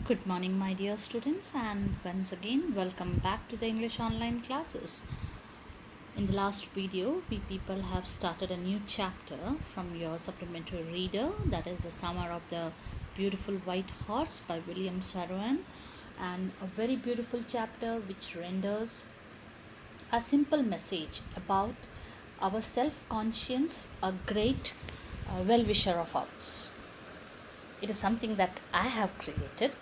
Good morning, my dear students, and once again, welcome back to the English online classes. In the last video, we people have started a new chapter from your supplementary reader, that is The Summer of the Beautiful White Horse by William Saroyan, and a very beautiful chapter which renders a simple message about our self conscience, a great well wisher of ours. It is something that I have created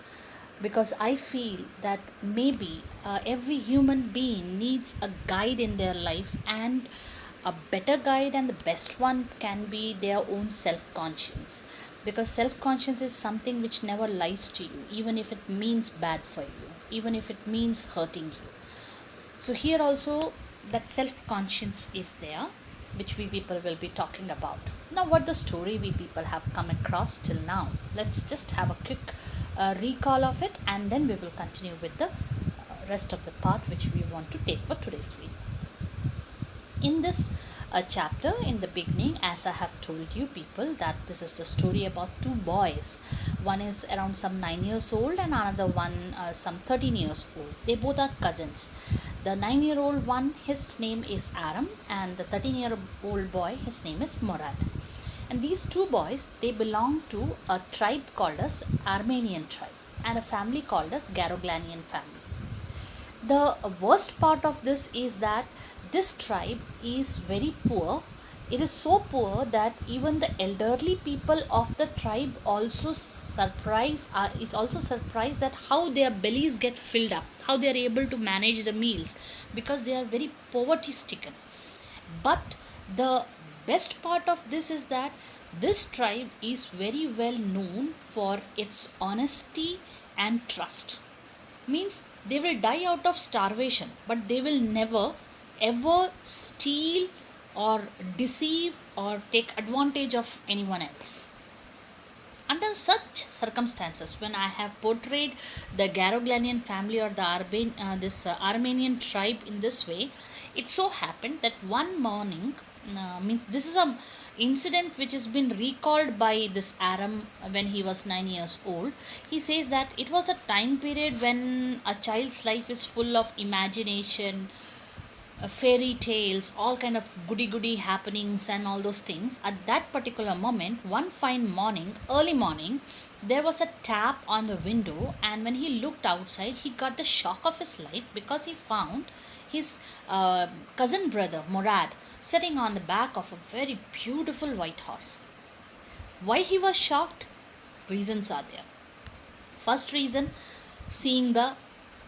because I feel that maybe every human being needs a guide in their life, and a better guide and the best one can be their own self conscience, because self conscience is something which never lies to you, even if it means bad for you, even if it means hurting you. So here also that self conscience is there, which we people will be talking about. Now, what the story we people have come across till now, let's just have a quick recall of it, and then we will continue with the rest of the part which we want to take for today's video. In this chapter, in the beginning, as I have told you people, that this is the story about two boys. One is around some 9 years old and another one some 13 years old. They both are cousins. The 9-year-old one, his name is Aram, and the 13-year-old boy, his name is Murad. And these two boys, they belong to a tribe called as Armenian tribe and a family called as Garoglanian family. The worst part of this is that this tribe is very poor. It is so poor that even the elderly people of the tribe also is also surprised at how their bellies get filled up, how they are able to manage the meals, because they are very poverty stricken. But the best part of this is that this tribe is very well known for its honesty and trust. Means they will die out of starvation, but they will never ever steal or deceive or take advantage of anyone else. Under such circumstances, when I have portrayed the Garoglanian family or the Armenian tribe in this way, it so happened that one morning, means this is a incident which has been recalled by this Aram when he was 9 years old. He says that it was a time period when a child's life is full of imagination, fairy tales, all kind of goody goody happenings and all those things. At that particular moment, one fine morning, early morning, there was a tap on the window, and when he looked outside, he got the shock of his life, because he found his cousin brother Murad sitting on the back of a very beautiful white horse. Why he was shocked? Reasons are there. First reason, seeing the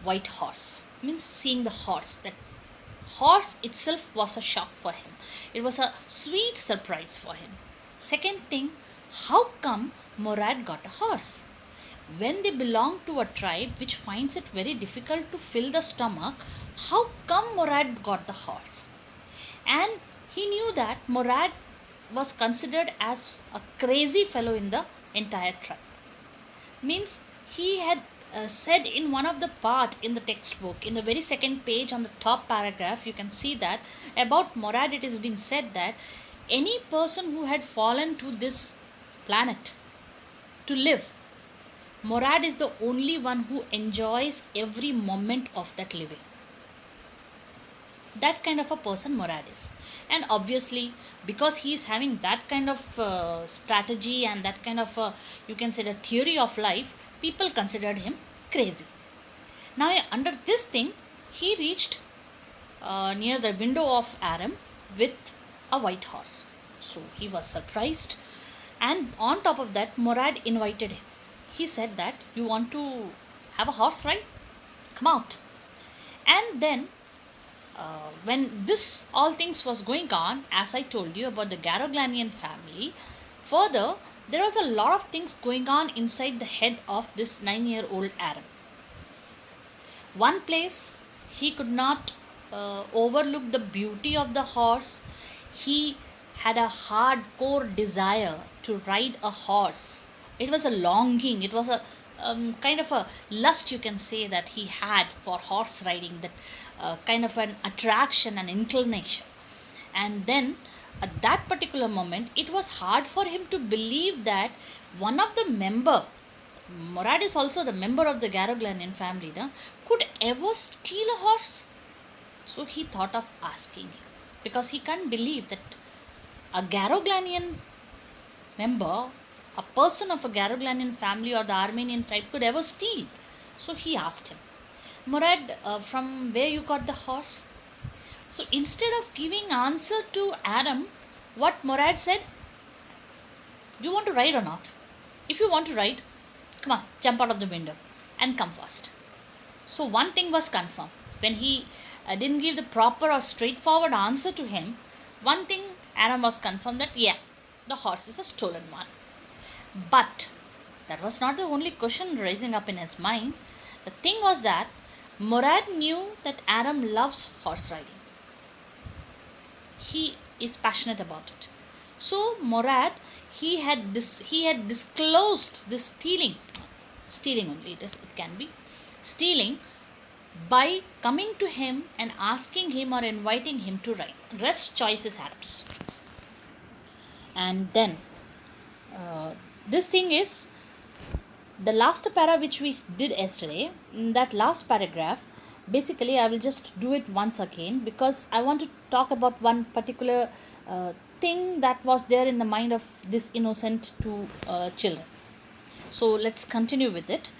white horse, means seeing the horse. That horse itself was a shock for him. It was a sweet surprise for him. Second thing, how come Murad got a horse? When they belong to a tribe which finds it very difficult to fill the stomach, how come Murad got the horse? And he knew that Murad was considered as a crazy fellow in the entire tribe. Means he had said in one of the part in the textbook, in the very second page on the top paragraph, you can see that about Murad it has been said that any person who had fallen to this planet to live, Murad is the only one who enjoys every moment of that living. That kind of a person Murad is. And obviously, because he is having that kind of strategy and that kind of you can say the theory of life, people considered him crazy. Now, under this thing, he reached near the window of Aram with a white horse. So he was surprised, and on top of that, Murad invited him. He said that, you want to have a horse ride? Come out. And then when this all things was going on, as I told you about the Garoglanian family, further there was a lot of things going on inside the head of this 9-year-old Aram. One place, he could not overlook the beauty of the horse. He had a hardcore desire to ride a horse. It was a longing, it was a kind of a lust, you can say, that he had for horse riding, that kind of an attraction and inclination. And then at that particular moment, it was hard for him to believe that one of the member Murad is also the member of the Garoglanian family, na, could ever steal a horse? So he thought of asking him because he can't believe that a Garoglanian member, a person of a Garoglanian family or the Armenian tribe could ever steal. So he asked him, Murad, from where you got the horse? So instead of giving answer to Adam, what Murad said, you want to ride or not? If you want to ride, come on, jump out of the window and come fast. So one thing was confirmed. When he didn't give the proper or straightforward answer to him, one thing Adam was confirmed that yeah, the horse is a stolen one. But that was not the only question rising up in his mind. The thing was that Murad knew that Adam loves horse riding. He is passionate about it. So Murad, he had disclosed this stealing only it can be stealing by coming to him and asking him or inviting him to ride. Rest choice is Adam's. And then this thing is the last para which we did yesterday. In that last paragraph, basically I will just do it once again because I want to talk about one particular thing that was there in the mind of this innocent two children. So let's continue with it.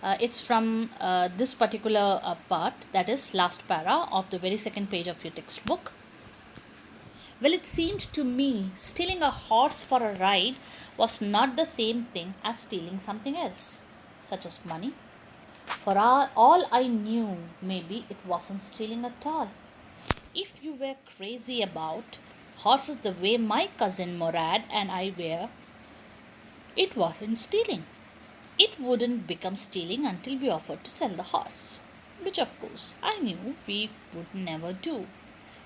It's from this particular part, that is last para of the very second page of your textbook. Well, it seemed to me stealing a horse for a ride was not the same thing as stealing something else, such as money. For all I knew, maybe it wasn't stealing at all. If you were crazy about horses the way my cousin Murad and I were, it wasn't stealing. It wouldn't become stealing until we offered to sell the horse, which of course I knew we would never do.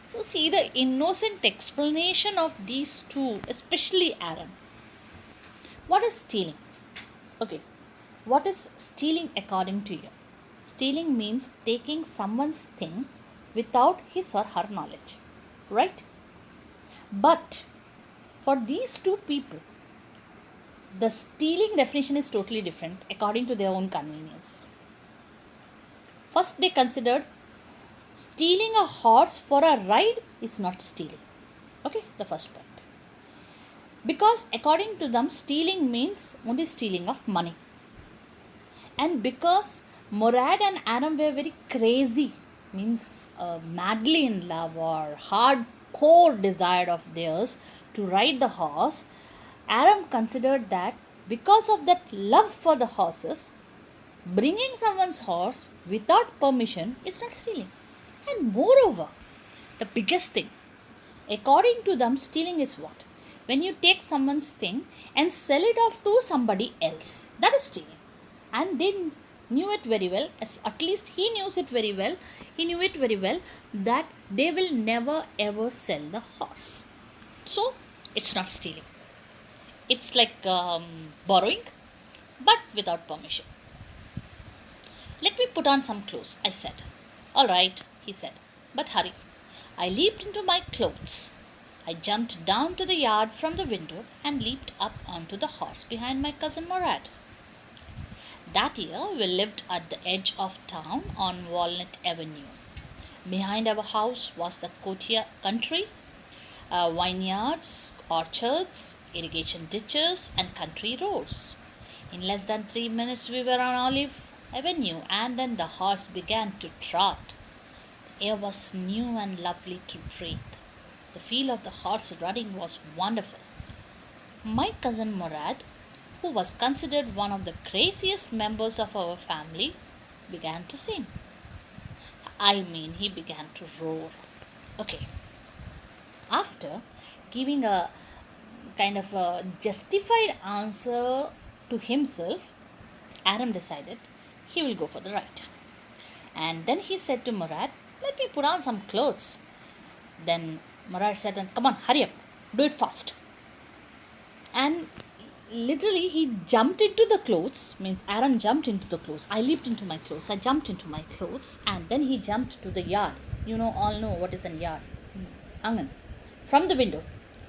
So, see the innocent explanation of these two, especially Aaron. What is stealing? Okay, what is stealing according to you? Stealing means taking someone's thing without his or her knowledge, right? But for these two people, the stealing definition is totally different according to their own convenience. First, they considered stealing a horse for a ride is not stealing. Okay, the first point. Because according to them, stealing means only stealing of money. And because Murad and Adam were very crazy, means madly in love or hardcore desire of theirs to ride the horse, Adam considered that because of that love for the horses, bringing someone's horse without permission is not stealing. And moreover, the biggest thing, according to them, stealing is what? When you take someone's thing and sell it off to somebody else, that is stealing. And they knew it very well, at least he knew it very well that they will never ever sell the horse. So, it's not stealing. It's like borrowing, but without permission. Let me put on some clothes, I said. All right, he said, but hurry. I leaped into my clothes. I jumped down to the yard from the window and leaped up onto the horse behind my cousin Murad. That year, we lived at the edge of town on Walnut Avenue. Behind our house was the Kotia country, vineyards, orchards, irrigation ditches, and country roads. In less than 3 minutes, we were on Olive Avenue, and then the horse began to trot. The air was new and lovely to breathe. The feel of the horse running was wonderful. My cousin Murad, who was considered one of the craziest members of our family, began to sing. He began to roar. Okay. After giving a kind of a justified answer to himself, Adam decided he will go for the ride. And then he said to Murad, let me put on some clothes. Then Murad said, come on, hurry up, do it fast. And literally he jumped into the clothes, means Aaron jumped into the clothes. I leaped into my clothes, I jumped into my clothes, and then he jumped to the yard. All know what is a yard. Angan. From the window.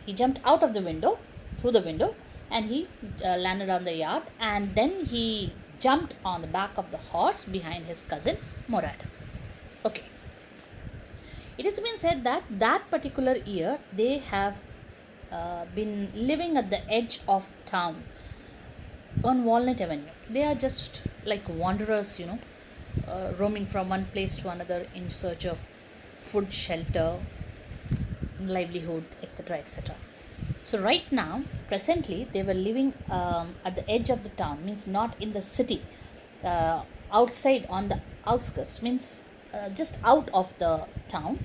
He jumped out of the window, through the window, and he landed on the yard, and then he jumped on the back of the horse behind his cousin Murad. Okay. It has been said that that particular year they have been living at the edge of town on Walnut Avenue. They are just like wanderers, roaming from one place to another in search of food, shelter, livelihood, etc. etc. So, right now, presently, they were living at the edge of the town, means not in the city, outside on the outskirts, means just out of the town.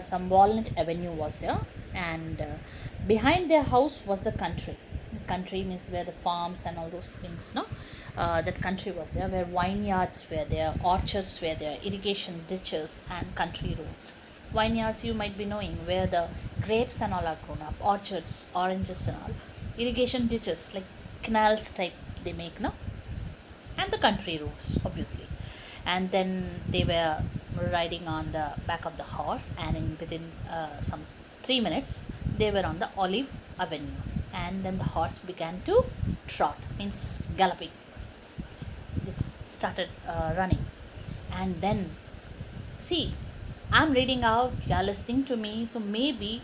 Some Walnut Avenue was there, and behind their house was the country. Country means where the farms and all those things, no? That country was there, where vineyards were there, orchards were there, irrigation ditches, and country roads. Vineyards, you might be knowing, where the grapes and all are grown up, orchards, oranges and all, irrigation ditches like canals type they make, no? And the country roads, obviously. And then they were riding on the back of the horse, and within some 3 minutes they were on the Olive Avenue, and then the horse began to trot, means galloping. It started running, and then see, I'm reading out, you are listening to me, so maybe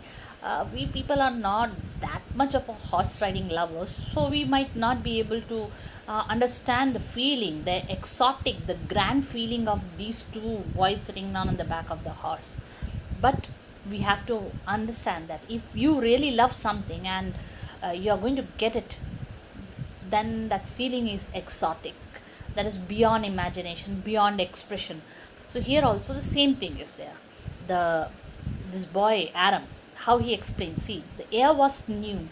we people are not that much of a horse riding lovers, so we might not be able to understand the feeling, the exotic, the grand feeling of these two boys sitting down on the back of the horse. But we have to understand that if you really love something and you are going to get it, then that feeling is exotic, that is beyond imagination, beyond expression. So here also the same thing is there. This boy Aram, how he explains, see, the air was new,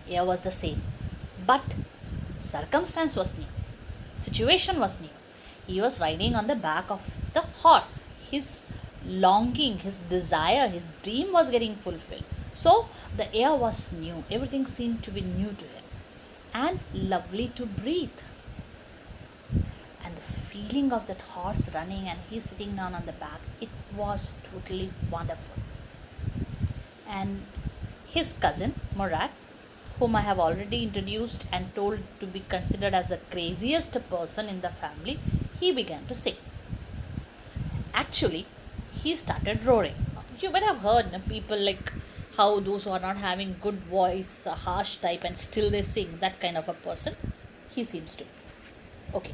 air was the same, but circumstance was new, situation was new. He was riding on the back of the horse. His longing, his desire, his dream was getting fulfilled. So the air was new, everything seemed to be new to him and lovely to breathe. And the feeling of that horse running and he sitting down on the back, it was totally wonderful. And his cousin Murad, whom I have already introduced and told to be considered as the craziest person in the family, he began to sing. Actually, he started roaring. You might have heard people like how those who are not having good voice, a harsh type, and still they sing, that kind of a person he seems to. Okay.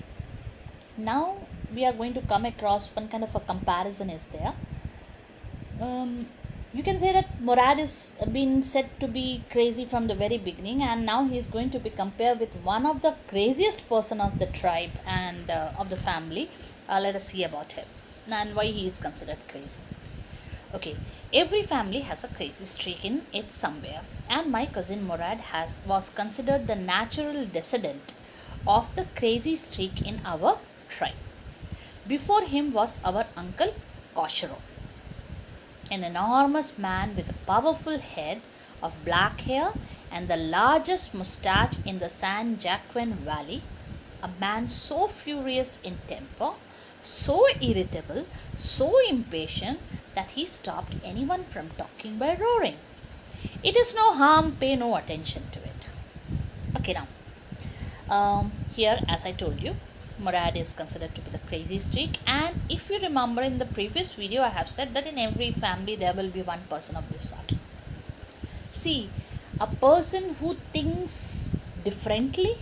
Now we are going to come across one kind of a comparison is there. You can say that Murad is been said to be crazy from the very beginning, and now he is going to be compared with one of the craziest person of the tribe and of the family. Let us see about him and why he is considered crazy. Okay, every family has a crazy streak in it somewhere, and my cousin Murad was considered the natural descendant of the crazy streak in our tribe. Before him was our uncle Koshero, an enormous man with a powerful head of black hair and the largest mustache in the San Joaquin Valley, a man so furious in temper, so irritable, so impatient that he stopped anyone from talking by roaring. It is no harm, pay no attention to it. Okay, now, here, as I told you, Murad is considered to be the crazy streak, and if you remember in the previous video I have said that in every family there will be one person of this sort. See, a person who thinks differently,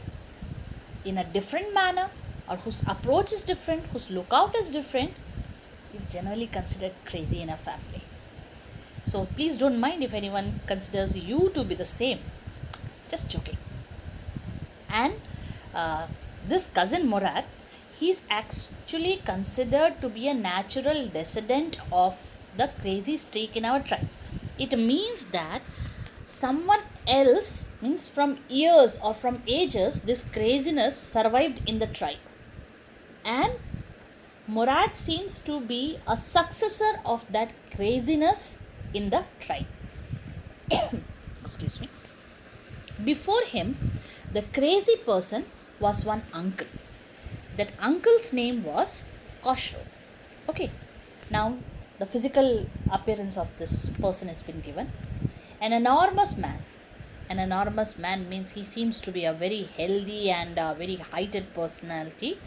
in a different manner, or whose approach is different, whose lookout is different, is generally considered crazy in a family. So please don't mind if anyone considers you to be the same. Just joking. And this cousin Murad, he is actually considered to be a natural descendant of the crazy streak in our tribe. It means that someone else, means from years or from ages, this craziness survived in the tribe. And Murad seems to be a successor of that craziness in the tribe. Excuse me. Before him, the crazy person was one uncle. That uncle's name was Koshro. Okay, now the physical appearance of this person has been given. An enormous man, An enormous man means he seems to be a very healthy and very heighted personality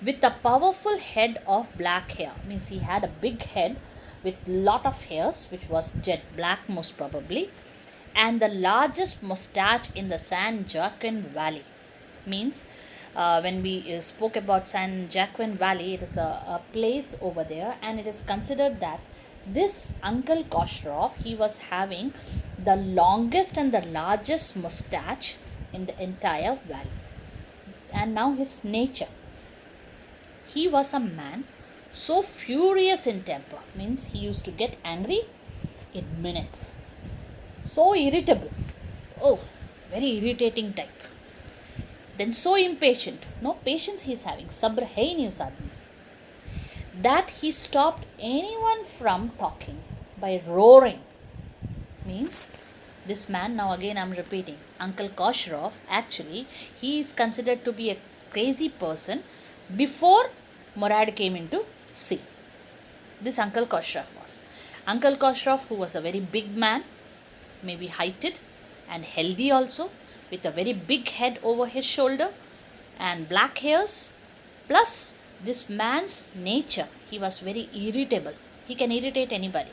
with a powerful head of black hair. Means he had a big head with lot of hairs, which was jet black most probably, and the largest mustache in the San Joaquin Valley. Means when we spoke about San Joaquin Valley, it is a place over there, and it is considered that this Uncle Koshrov, he was having the longest and the largest mustache in the entire valley. And now his nature. He was a man so furious in temper, means he used to get angry in minutes. So irritable. Oh, very irritating type. Then so impatient. No patience he is having. Sabr hai nahi us aadmi. That he stopped anyone from talking by roaring. Means this man, now again I'm repeating, Uncle Koshrov, actually he is considered to be a crazy person before Murad came into sea. This Uncle Koshrov was. Uncle Koshrov, who was a very big man, maybe heighted and healthy also, with a very big head over his shoulder and black hairs, plus this man's nature, he was very irritable. He can irritate anybody,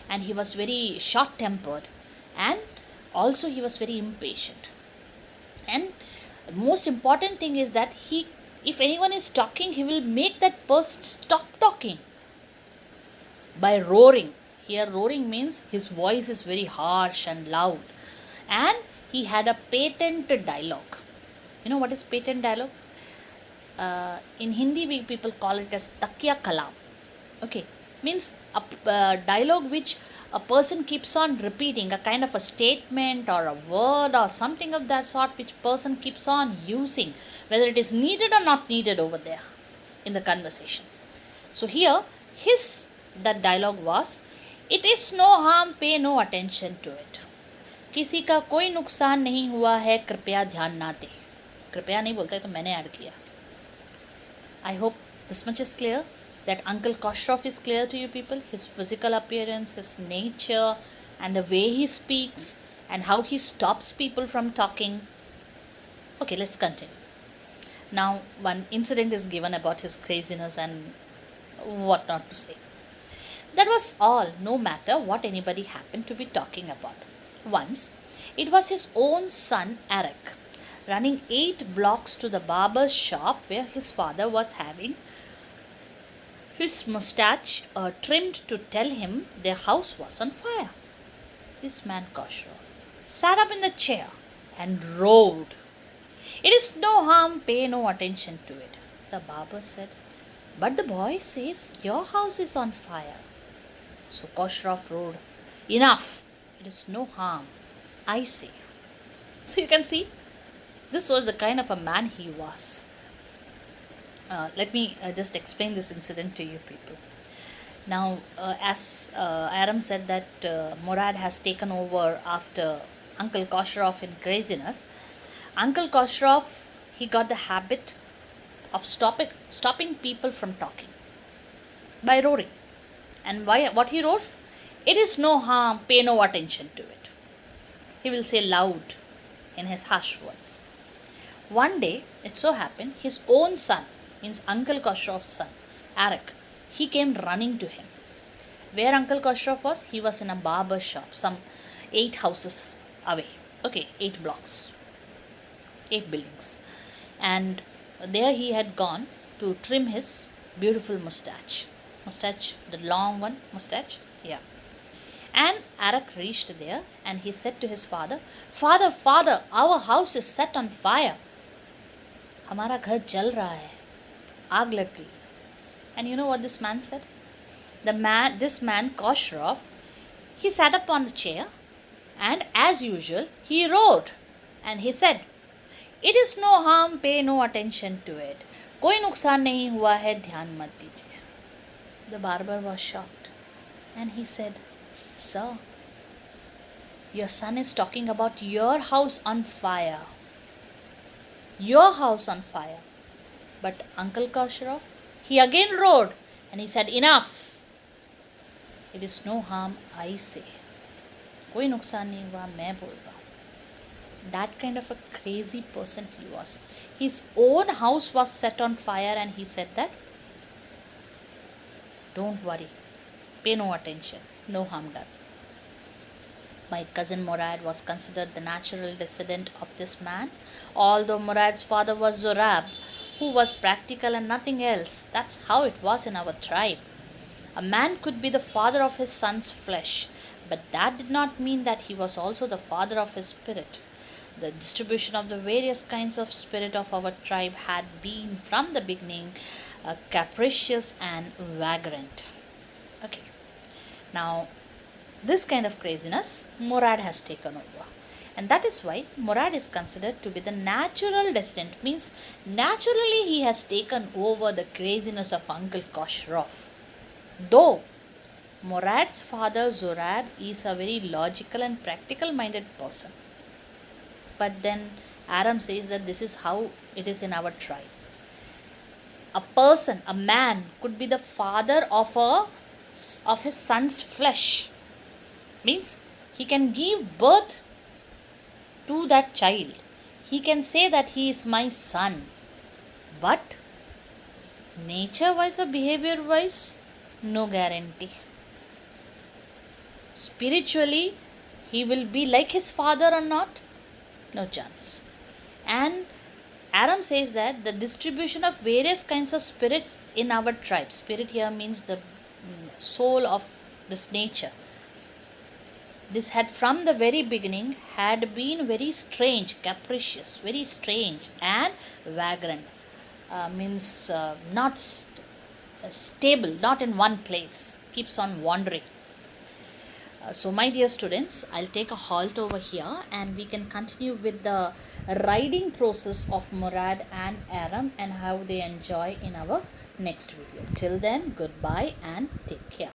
and he was very short tempered, and also he was very impatient. And most important thing is that he, if anyone is talking, he will make that person stop talking by roaring. Here roaring means his voice is very harsh and loud, and he had a patent dialogue. You know what is patent dialogue? In Hindi people call it as takya kalam. Okay, means a dialogue which a person keeps on repeating, a kind of a statement or a word or something of that sort, which person keeps on using, whether it is needed or not needed over there in the conversation. So here that dialogue was, it is no harm, pay no attention to it. किसी का कोई नुकसान नहीं हुआ है, कृपया ध्यान ना दे. कृपया नहीं बोलता है तो मैंने ऐड किया. I hope this much is clear, that Uncle Koshrov is clear to you people. His physical appearance, his nature, and the way he speaks, and how he stops people from talking. Okay, let's continue. Now one incident is given about his craziness and what not to say. That was all, no matter what anybody happened to be talking about. Once, it was his own son Eric, running 8 blocks to the barber's shop where his father was having his mustache trimmed, to tell him their house was on fire. This man Koshrov sat up in the chair and roared, "It is no harm, pay no attention to it." The barber said, "But the boy says your house is on fire." So Koshrov roared, "Enough, it is no harm, I say." So you can see, this was the kind of a man he was. Let me just explain this incident to you people. Now, as Aram said that Murad has taken over after Uncle Koshrov in craziness. Uncle Koshrov, he got the habit of stopping people from talking by roaring. And what he roars? "It is no harm, pay no attention to it." He will say loud in his harsh voice. One day, it so happened, his own son, means Uncle Koshrov's son, Eric, he came running to him. Where Uncle Koshrov was? He was in a barber shop, some 8 houses away. Okay, 8 blocks, 8 buildings. And there he had gone to trim his beautiful mustache. Mustache, the long one, mustache, yeah. And Eric reached there and he said to his father, "Father, father, our house is set on fire. हमारा घर जल रहा है, आग लग गई." And you know what this man said? This man Koshrov, he sat up on the chair and as usual he roared and he said, "It is no harm, pay no attention to it. कोई नुकसान नहीं हुआ है, ध्यान मत दीजिए." The barber was shocked and he said, "Sir, your son is talking about your house on fire. Your house on fire." But Uncle Koshrov, he again roared and he said, "Enough. It is no harm, I say. कोई नुकसान नहीं हुआ, मैं बोल रहा हूँ." That kind of a crazy person he was. His own house was set on fire, and he said that, don't worry, pay no attention, no harm done. My cousin Murad was considered the natural descendant of this man, although Murad's father was Zorab, who was practical and nothing else. That's how it was in our tribe. A man could be the father of his son's flesh, but that did not mean that he was also the father of his spirit. The distribution of the various kinds of spirit of our tribe had been from the beginning capricious and vagrant. Okay, now this kind of craziness Murad has taken over. And that is why Murad is considered to be the natural descendant, means naturally he has taken over the craziness of Uncle Khosrow. Though Murad's father Zorab is a very logical and practical minded person. But then Aram says that this is how it is in our tribe. A person, a man, could be the father of his son's flesh. Means he can give birth to that child. He can say that he is my son. But nature wise or behavior wise, no guarantee. Spiritually, he will be like his father or not? No chance. And Aram says that the distribution of various kinds of spirits in our tribe, spirit here means the soul of this nature, this had from the very beginning had been very strange, capricious, very strange and vagrant. Means not stable, not in one place, keeps on wandering. So my dear students, I'll take a halt over here and we can continue with the writing process of Murad and Aram and how they enjoy in our next video. Till then, goodbye and take care.